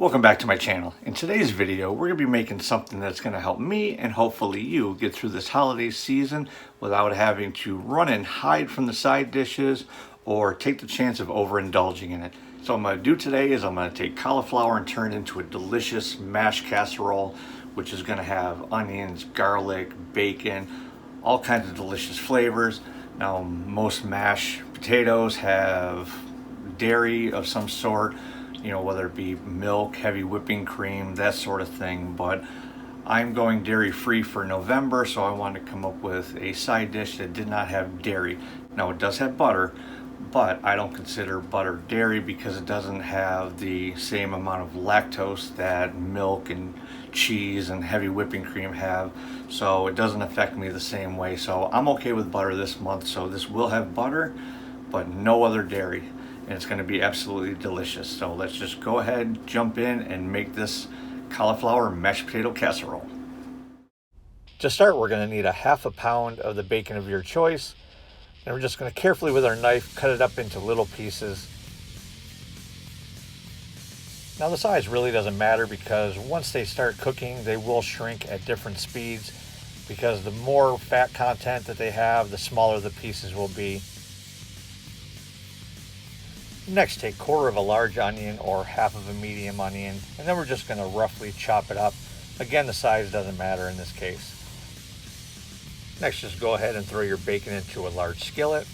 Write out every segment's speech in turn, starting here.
Welcome back to my channel. In today's video, we're going to be making something that's going to help me and hopefully you get through this holiday season without having to run and hide from the side dishes or take the chance of overindulging in it. So what I'm going to do today is I'm going to take cauliflower and turn it into a delicious mashed casserole, which is going to have onions, garlic, bacon, all kinds of delicious flavors. Now, most mashed potatoes have dairy of some sort, whether it be milk, heavy whipping cream, that sort of thing. But I'm going dairy free for November, so I wanted to come up with a side dish that did not have dairy. Now, it does have butter, but I don't consider butter dairy because it doesn't have the same amount of lactose that milk and cheese and heavy whipping cream have, so it doesn't affect me the same way. So I'm okay with butter this month. So this will have butter, but no other dairy. And it's going to be absolutely delicious. So let's just go ahead, jump in, and make this cauliflower mashed potato casserole. To start, we're going to need a half a pound of the bacon of your choice. And we're just going to carefully with our knife cut it up into little pieces. Now the size really doesn't matter because once they start cooking, they will shrink at different speeds because the more fat content that they have, the smaller the pieces will be. Next, take quarter of a large onion or half of a medium onion, and then we're just going to roughly chop it up. Again, the size doesn't matter in this case. Next, just go ahead and throw your bacon into a large skillet.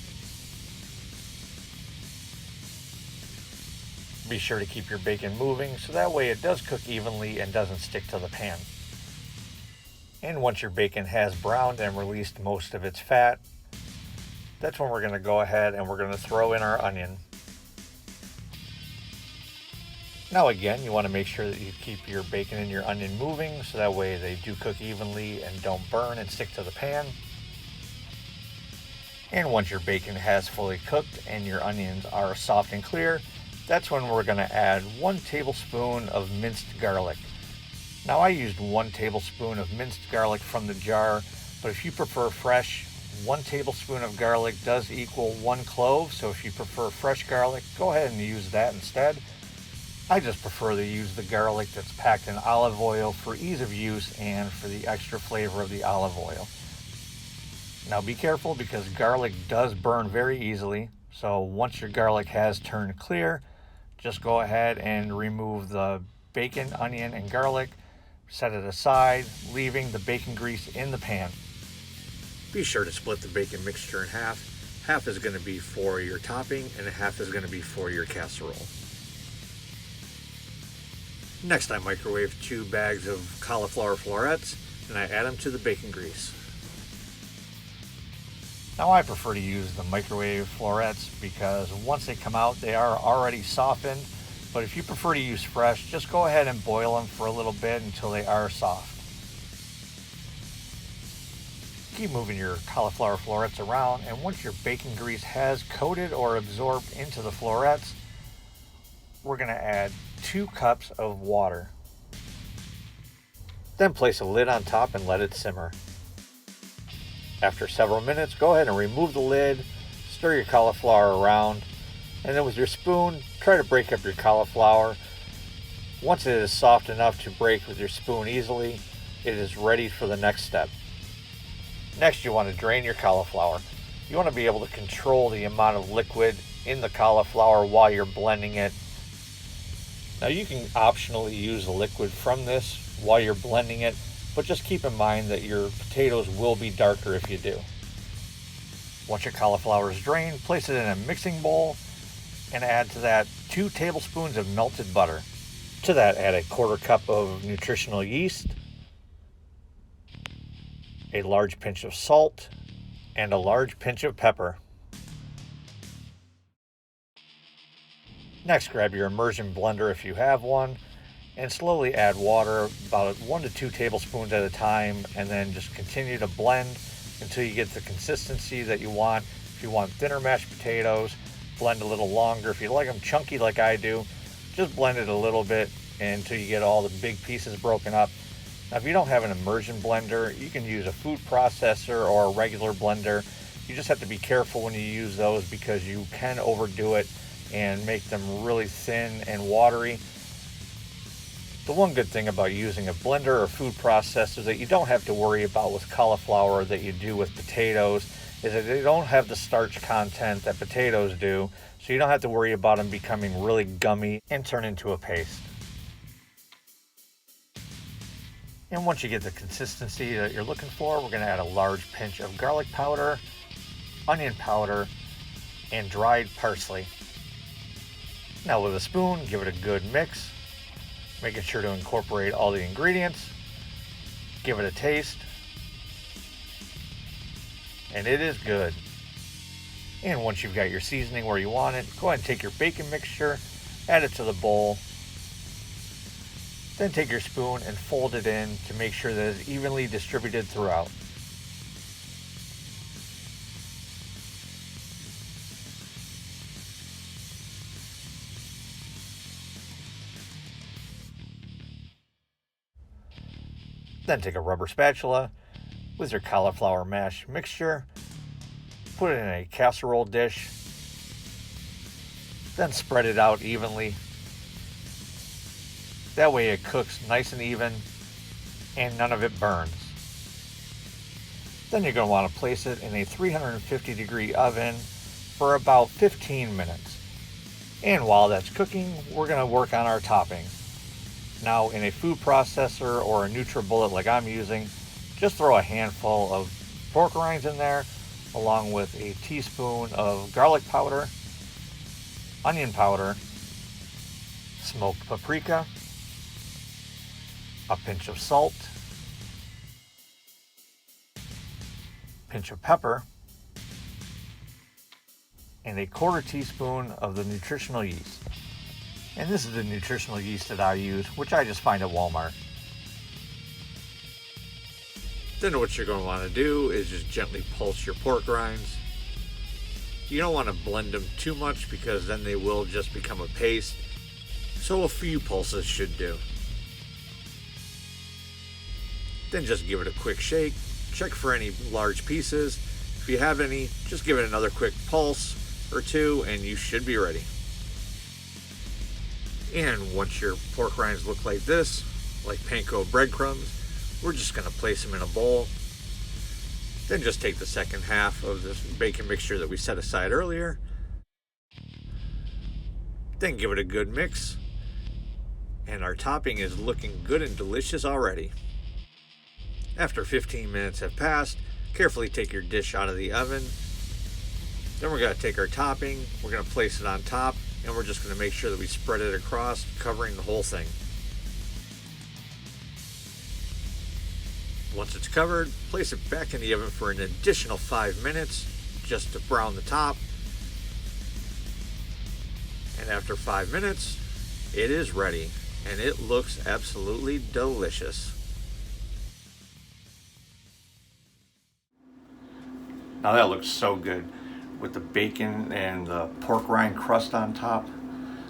Be sure to keep your bacon moving so that way it does cook evenly and doesn't stick to the pan. And once your bacon has browned and released most of its fat, that's when we're going to go ahead and we're going to throw in our onion. Now again, you want to make sure that you keep your bacon and your onion moving so that way they do cook evenly and don't burn and stick to the pan. And once your bacon has fully cooked and your onions are soft and clear, that's when we're going to add 1 tablespoon of minced garlic. Now I used 1 tablespoon of minced garlic from the jar, but if you prefer fresh, 1 tablespoon of garlic does equal 1 clove, so if you prefer fresh garlic, go ahead and use that instead. I just prefer to use the garlic that's packed in olive oil for ease of use and for the extra flavor of the olive oil. Now be careful because garlic does burn very easily, so once your garlic has turned clear, just go ahead and remove the bacon, onion, and garlic, set it aside, leaving the bacon grease in the pan. Be sure to split the bacon mixture in half. Half is going to be for your topping and half is going to be for your casserole. Next, I microwave 2 bags of cauliflower florets and I add them to the bacon grease. Now I prefer to use the microwave florets because once they come out, they are already softened. But if you prefer to use fresh, just go ahead and boil them for a little bit until they are soft. Keep moving your cauliflower florets around, and once your bacon grease has coated or absorbed into the florets, we're going to add 2 cups of water. Then place a lid on top and let it simmer. After several minutes, go ahead and remove the lid, stir your cauliflower around, and then with your spoon, try to break up your cauliflower. Once it is soft enough to break with your spoon easily, it is ready for the next step. Next, you want to drain your cauliflower. You want to be able to control the amount of liquid in the cauliflower while you're blending it. Now you can optionally use the liquid from this while you're blending it, but just keep in mind that your potatoes will be darker if you do. Once your cauliflower is drained, place it in a mixing bowl and add to that 2 tablespoons of melted butter. To that, add a 1/4 cup of nutritional yeast, a large pinch of salt, and a large pinch of pepper. Next, grab your immersion blender if you have one, and slowly add water, about 1 to 2 tablespoons at a time, and then just continue to blend until you get the consistency that you want. If you want thinner mashed potatoes, blend a little longer. If you like them chunky like I do, just blend it a little bit until you get all the big pieces broken up. Now, if you don't have an immersion blender, you can use a food processor or a regular blender. You just have to be careful when you use those because you can overdo it and make them really thin and watery. The one good thing about using a blender or food processor that you don't have to worry about with cauliflower that you do with potatoes is that they don't have the starch content that potatoes do, so you don't have to worry about them becoming really gummy and turn into a paste. And once you get the consistency that you're looking for, we're going to add a large pinch of garlic powder, onion powder, and dried parsley. Now with a spoon, give it a good mix, making sure to incorporate all the ingredients, give it a taste, and it is good. And once you've got your seasoning where you want it, go ahead and take your bacon mixture, add it to the bowl, then take your spoon and fold it in to make sure that it's evenly distributed throughout. Then take a rubber spatula with your cauliflower mash mixture, put it in a casserole dish, then spread it out evenly. That way it cooks nice and even and none of it burns. Then you're going to want to place it in a 350-degree oven for about 15 minutes. And while that's cooking, we're going to work on our toppings. Now in a food processor or a NutriBullet like I'm using, just throw a handful of pork rinds in there along with a teaspoon of garlic powder, onion powder, smoked paprika, a pinch of salt, pinch of pepper, and a quarter teaspoon of the nutritional yeast. And this is the nutritional yeast that I use, which I just find at Walmart. Then what you're going to want to do is just gently pulse your pork rinds. You don't want to blend them too much because then they will just become a paste. So a few pulses should do. Then just give it a quick shake. Check for any large pieces. If you have any, just give it another quick pulse or two and you should be ready. And once your pork rinds look like this, like panko breadcrumbs, we're just going to place them in a bowl. Then just take the second half of this bacon mixture that we set aside earlier. Then give it a good mix. And our topping is looking good and delicious already. After 15 minutes have passed, carefully take your dish out of the oven. Then we're going to take our topping, we're going to place it on top, and we're just going to make sure that we spread it across, covering the whole thing. Once it's covered, place it back in the oven for an additional 5 minutes, just to brown the top. And after 5 minutes, it is ready, and it looks absolutely delicious. Now that looks so good with the bacon and the pork rind crust on top.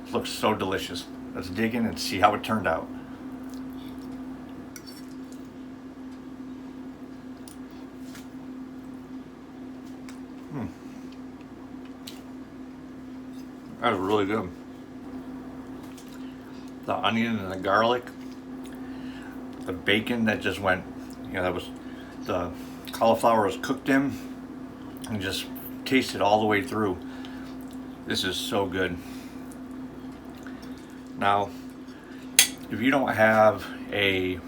It looks so delicious. Let's dig in and see how it turned out. That was really good. The onion and the garlic, the bacon that just went, that was the cauliflower was cooked in and just tasted all the way through. This is so good. Now, if you don't have a,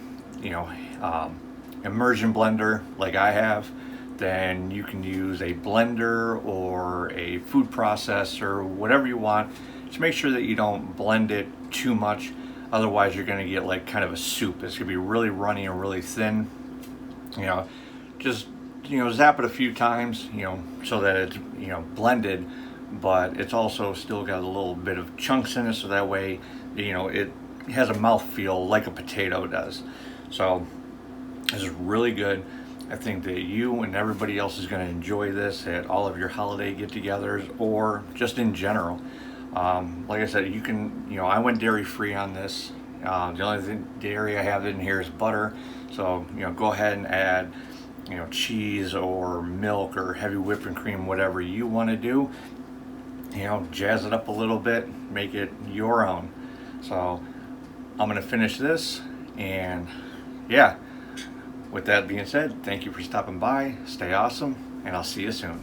immersion blender like I have, then you can use a blender or a food processor, whatever you want. Just make sure that you don't blend it too much. Otherwise, you're going to get like kind of a soup. It's going to be really runny and really thin. Just zap it a few times, so that it's blended, but it's also still got a little bit of chunks in it, so that way it has a mouthfeel like a potato does. So this is really good. I think that you and everybody else is going to enjoy this at all of your holiday get-togethers or just in general. Like I said, you can, I went dairy-free on this. The only dairy I have in here is butter. So, go ahead and add, cheese or milk or heavy whipping cream, whatever you want to do. Jazz it up a little bit, make it your own. So, I'm gonna finish this, and yeah, with that being said, thank you for stopping by. Stay awesome, and I'll see you soon.